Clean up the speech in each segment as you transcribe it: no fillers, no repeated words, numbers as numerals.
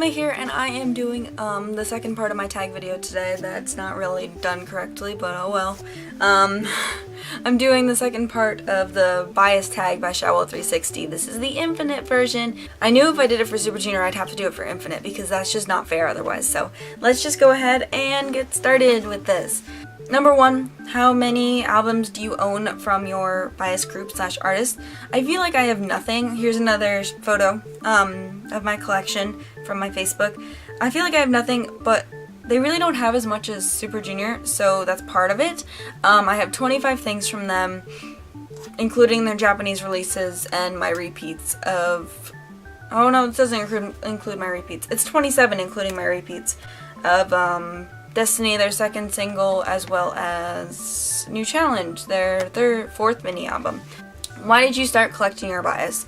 Esme here, and I am doing the second part of my tag video today. That's not really done correctly, but oh well. I'm doing the second part of the bias tag by Showell360. This is the Infinite version. I knew if I did it for Super Junior I'd have to do it for Infinite because that's just not fair otherwise. So let's just go ahead and get started with this. Number 1, how many albums do you own from your bias group / artist? I feel like I have nothing. Here's another photo of my collection from my Facebook. I feel like I have nothing, but they really don't have as much as Super Junior, so that's part of it. I have 25 things from them, including their Japanese releases and my repeats of... Oh no, it doesn't include my repeats. It's 27 including my repeats of Destiny, their second single, as well as New Challenge, their fourth mini album. Why did you start collecting your bias?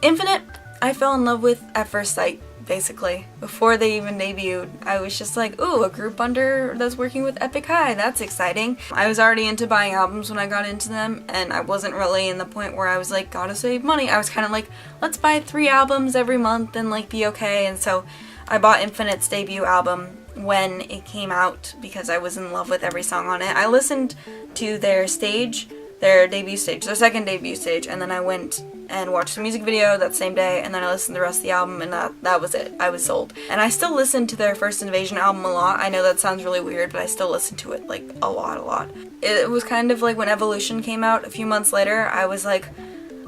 Infinite, I fell in love with at first sight, basically. Before they even debuted, I was just like, ooh, a group that's working with Epic High, that's exciting. I was already into buying albums when I got into them, and I wasn't really in the point where I was like, gotta save money. I was kind of like, let's buy 3 albums every month and like be okay, and so I bought Infinite's debut album when it came out because I was in love with every song on it. I listened to their debut stage, their second debut stage, and then I went and watched the music video that same day, and then I listened to the rest of the album, and that was it. I was sold. And I still listen to their First Invasion album a lot. I know that sounds really weird, but I still listen to it like a lot. It was kind of like when Evolution came out a few months later, I was like,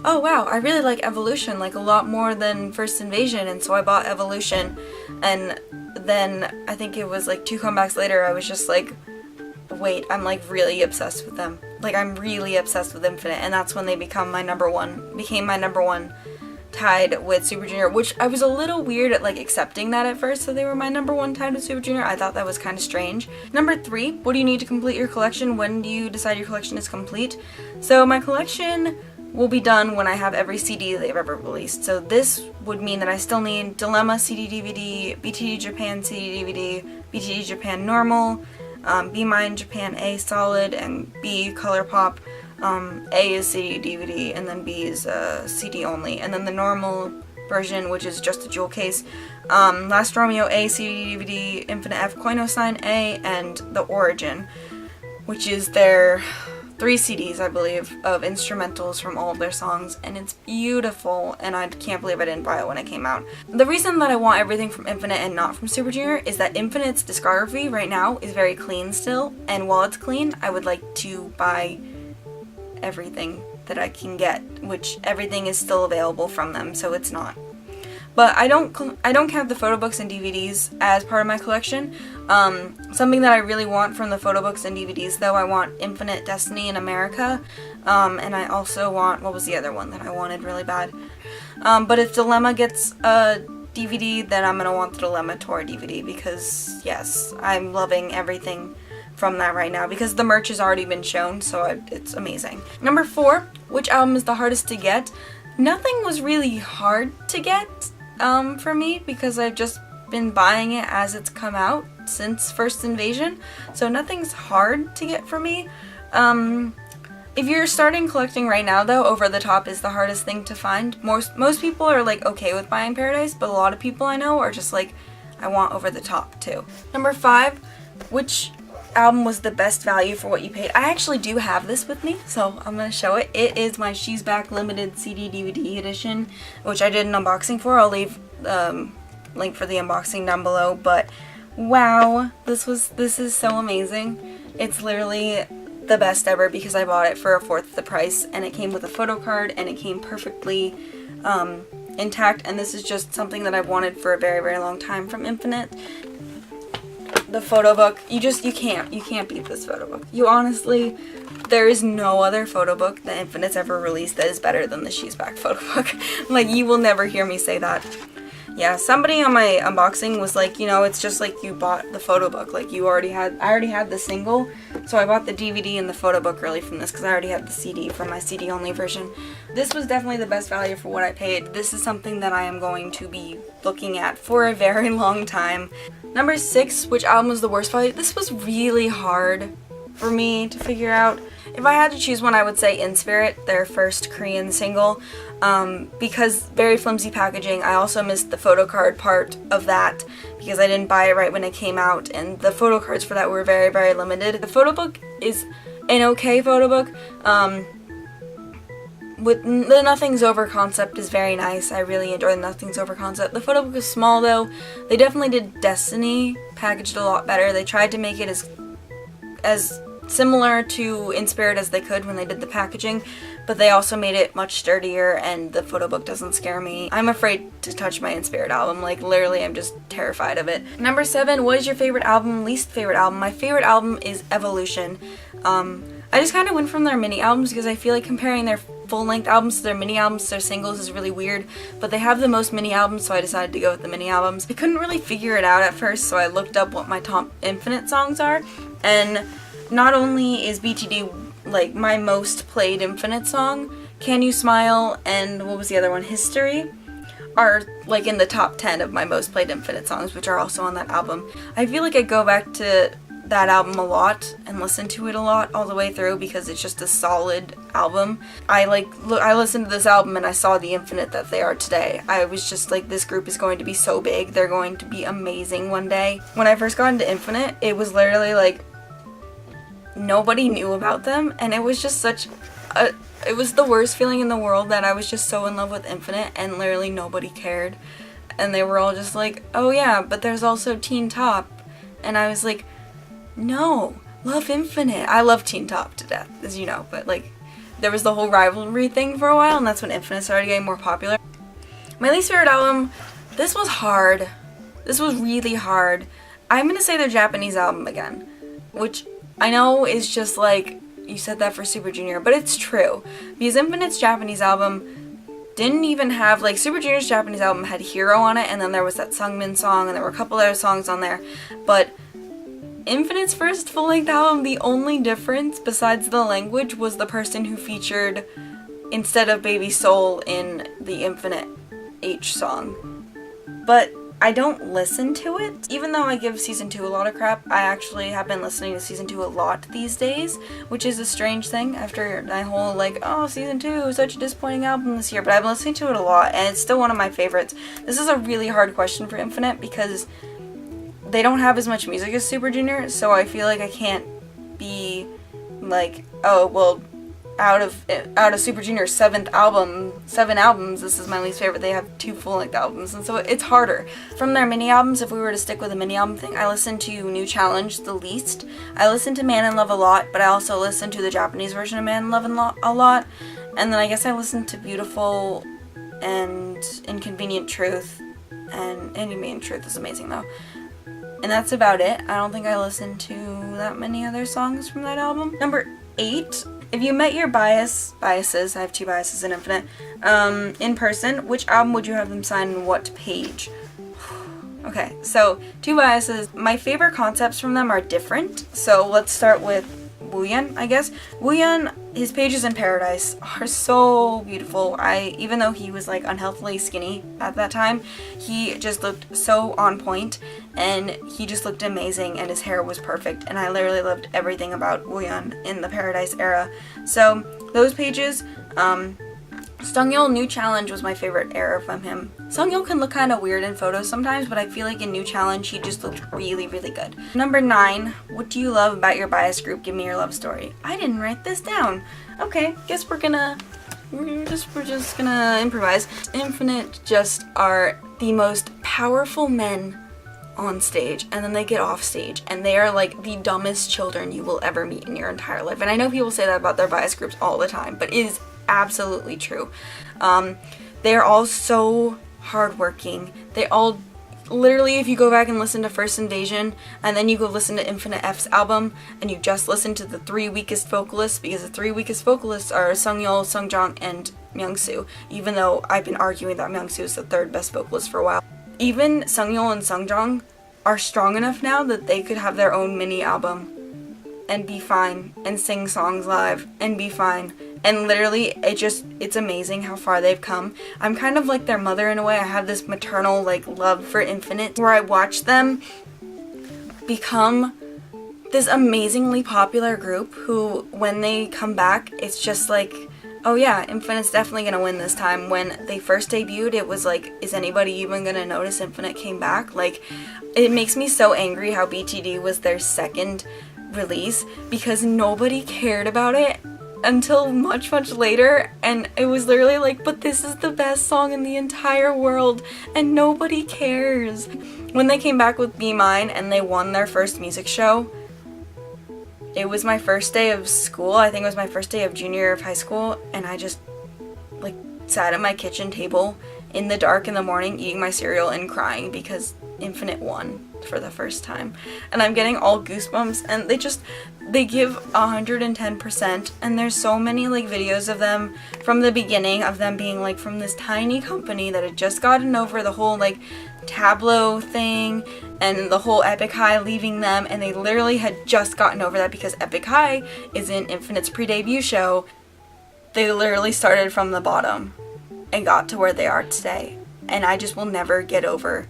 oh wow, I really like Evolution like a lot more than First Invasion, and so I bought Evolution, and then I think it was like 2 comebacks later I was just like, wait, I'm like really obsessed with them. Like I'm really obsessed with Infinite, and that's when they became my number one, tied with Super Junior, which I was a little weird at like accepting that at first, so they were my number 1 tied with Super Junior. I thought that was kind of strange. Number 3, what do you need to complete your collection? When do you decide your collection is complete? So my collection will be done when I have every CD they've ever released. So this would mean that I still need Dilemma CD DVD, BTD Japan CD DVD, BTD Japan Normal, B Mine Japan A Solid, and B Color Pop. A is CD DVD, and then B is CD only. And then the normal version, which is just a jewel case, Last Romeo A CD DVD, Infinite F Koino Sign A, and The Origin, which is their 3 CDs, I believe, of instrumentals from all of their songs, and it's beautiful, and I can't believe I didn't buy it when it came out. The reason that I want everything from Infinite and not from Super Junior is that Infinite's discography right now is very clean still, and while it's clean, I would like to buy everything that I can get, which everything is still available from them, so it's not. But I don't count the photo books and DVDs as part of my collection. Something that I really want from the photo books and DVDs, though, I want Infinite Destiny in America, and I also want, what was the other one that I wanted really bad? But if Dilemma gets a DVD, then I'm gonna want the Dilemma Tour DVD, because yes, I'm loving everything from that right now, because the merch has already been shown, so it's amazing. Number 4, which album is the hardest to get? Nothing was really hard to get for me, because I've just been buying it as it's come out since First Invasion, so nothing's hard to get for me. If you're starting collecting right now, though, Over the Top is the hardest thing to find. Most people are like okay with buying Paradise, but a lot of people I know are just like, I want Over the Top too. Number 5, which album was the best value for what you paid? I actually do have this with me, so I'm gonna show it. It is my She's Back limited CD DVD edition, which I did an unboxing for. I'll leave link for the unboxing down below, but wow, this is so amazing. It's literally the best ever because I bought it for 1/4 the price, and it came with a photo card, and it came perfectly intact, and this is just something that I've wanted for a very long time from Infinite. The photo book, you can't beat this photo book. You honestly, there is no other photo book that Infinite's ever released that is better than the She's Back photo book. Like, you will never hear me say that. Yeah, somebody on my unboxing was like, you know, it's just like you bought the photo book. Like, I already had the single, so I bought the DVD and the photo book early from this because I already had the CD from my CD only version. This was definitely the best value for what I paid. This is something that I am going to be looking at for a very long time. Number 6, which album was the worst value? This was really hard for me to figure out. If I had to choose one, I would say In Spirit, their first Korean single, because very flimsy packaging. I also missed the photo card part of that because I didn't buy it right when it came out, and the photo cards for that were very, very limited. The photo book is an okay photo book. With the Nothing's Over concept is very nice. I really enjoy the Nothing's Over concept. The photo book is small though. They definitely did Destiny packaged a lot better. They tried to make it as similar to In Spirit as they could when they did the packaging, but they also made it much sturdier, and the photo book doesn't scare me. I'm afraid to touch my In Spirit album. Like, literally, I'm just terrified of it. Number 7, what is your favorite album, least favorite album? My favorite album is Evolution. I just kind of went from their mini albums because I feel like comparing their full-length albums to their mini albums to their singles is really weird, but they have the most mini albums, so I decided to go with the mini albums. I couldn't really figure it out at first, so I looked up what my top Infinite songs are, and not only is BTD like my most played Infinite song, Can You Smile and what was the other one, History, are like in the top 10 of my most played Infinite songs, which are also on that album. I feel like I go back to that album a lot and listen to it a lot all the way through because it's just a solid album. I listened to this album and I saw the Infinite that they are today. I was just like, this group is going to be so big, they're going to be amazing one day. When I first got into Infinite, it was literally like nobody knew about them, and it was just it was the worst feeling in the world that I was just so in love with Infinite and literally nobody cared, and they were all just like, oh yeah, but there's also Teen Top, and I was like, no, love Infinite. I love Teen Top to death, as you know, but like there was the whole rivalry thing for a while, and that's when Infinite started getting more popular. My least favorite album, this was hard. This was really hard. I'm gonna say their Japanese album again, which I know is just like, you said that for Super Junior, but it's true. Because Infinite's Japanese album didn't even have, like, Super Junior's Japanese album had Hero on it, and then there was that Sungmin song, and there were a couple other songs on there. But Infinite's first full-length album, the only difference besides the language was the person who featured instead of Baby Soul in the Infinite H song. But I don't listen to it. Even though I give Season 2 a lot of crap, I actually have been listening to Season 2 a lot these days, which is a strange thing after my whole, like, oh, Season 2 is such a disappointing album this year, but I've been listening to it a lot, and it's still one of my favorites. This is a really hard question for Infinite because they don't have as much music as Super Junior, so I feel like I can't be like, oh, well, out of Super Junior's 7 albums, this is my least favorite. They have 2 full-length albums, and so it's harder. From their mini albums, if we were to stick with a mini album thing, I listen to New Challenge the least. I listen to Man in Love a lot, but I also listen to the Japanese version of Man in Love a lot. And then I guess I listen to Beautiful and Inconvenient Truth, and Inconvenient Truth is amazing though. And that's about it. I don't think I listened to that many other songs from that album. Number 8. If you met your biases, I have 2 biases in Infinite, in person, which album would you have them sign and what page? Okay, so 2 biases. My favorite concepts from them are different. So let's start with Wooyeon, I guess. Wooyeon, his pages in Paradise are so beautiful. Even though he was like unhealthily skinny at that time, he just looked so on point, and he just looked amazing, and his hair was perfect, and I literally loved everything about Wooyeon in the Paradise era. So those pages, Sungyeol New Challenge was my favorite era from him. Sungyeol can look kind of weird in photos sometimes, but I feel like in New Challenge he just looked really, really good. Number 9, what do you love about your bias group? Give me your love story. I didn't write this down. Okay, guess we're just gonna improvise. Infinite just are the most powerful men on stage, and then they get off stage and they are like the dumbest children you will ever meet in your entire life. And I know people say that about their bias groups all the time, but it is absolutely true. They're all so hardworking. They all, literally, if you go back and listen to First Invasion and then you go listen to Infinite F's album and you just listen to the 3 weakest vocalists, because the 3 weakest vocalists are Sungyeol, Sungjong, and Myungsoo, even though I've been arguing that Myungsoo is the 3rd best vocalist for a while. Even Sungyeol and Sungjong are strong enough now that they could have their own mini album and be fine, and sing songs live and be fine. And literally, it's amazing how far they've come. I'm kind of like their mother in a way. I have this maternal like love for Infinite, where I watch them become this amazingly popular group who, when they come back, it's just like, oh yeah, Infinite's definitely gonna win this time. When they first debuted, it was like, is anybody even gonna notice Infinite came back? Like, it makes me so angry how BTD was their second release, because nobody cared about it until much later, and it was literally like, but this is the best song in the entire world and nobody cares. When they came back with Be Mine and they won their first music show, it was my first day of school. I think it was my first day of junior year of high school, and I just like sat at my kitchen table in the dark in the morning eating my cereal and crying because Infinite won for the first time. And I'm getting all goosebumps, and they give 110%, and there's so many like videos of them from the beginning, of them being like from this tiny company that had just gotten over the whole like tableau thing and the whole Epic High leaving them, and they literally had just gotten over that because Epic High is in Infinite's pre-debut show. They literally started from the bottom and got to where they are today, and I just will never get over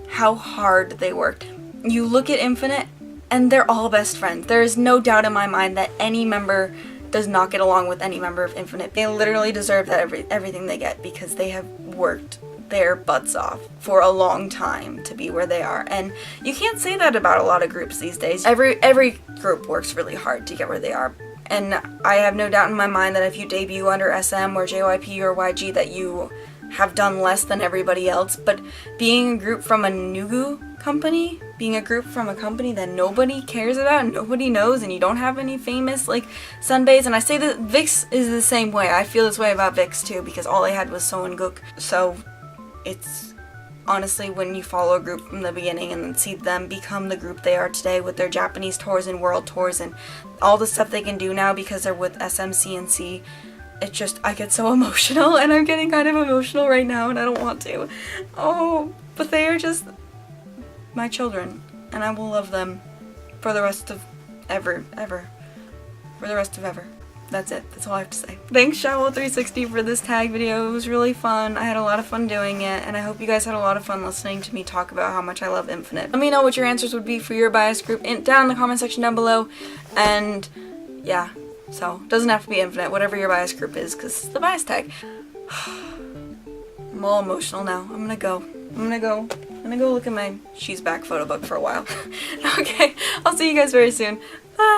how hard they worked. You look at Infinite and they're all best friends. There is no doubt in my mind that any member does not get along with any member of Infinite. They literally deserve that everything they get because they have worked their butts off for a long time to be where they are, and you can't say that about a lot of groups these days. Every group works really hard to get where they are, and I have no doubt in my mind that if you debut under SM or JYP or YG that you have done less than everybody else. But being a group from a Nugu company, being a group from a company that nobody cares about and nobody knows, and you don't have any famous like Sunbaes, and I say that VIX is the same way. I feel this way about VIX too, because all they had was So and Gook. So it's honestly, when you follow a group from the beginning and then see them become the group they are today with their Japanese tours and world tours and all the stuff they can do now because they're with SMCNC, it just, I get so emotional, and I'm getting kind of emotional right now, and I don't want to. Oh, but they are just my children, and I will love them for the rest of ever. For the rest of ever. That's it. That's all I have to say. Thanks Shawo360 for this tag video. It was really fun. I had a lot of fun doing it, and I hope you guys had a lot of fun listening to me talk about how much I love Infinite. Let me know what your answers would be for your bias group down in the comment section down below, and yeah. So, doesn't have to be Infinite, whatever your bias group is, because it's the bias tag. I'm all emotional now. I'm gonna go look at my She's Back photo book for a while. Okay, I'll see you guys very soon. Bye!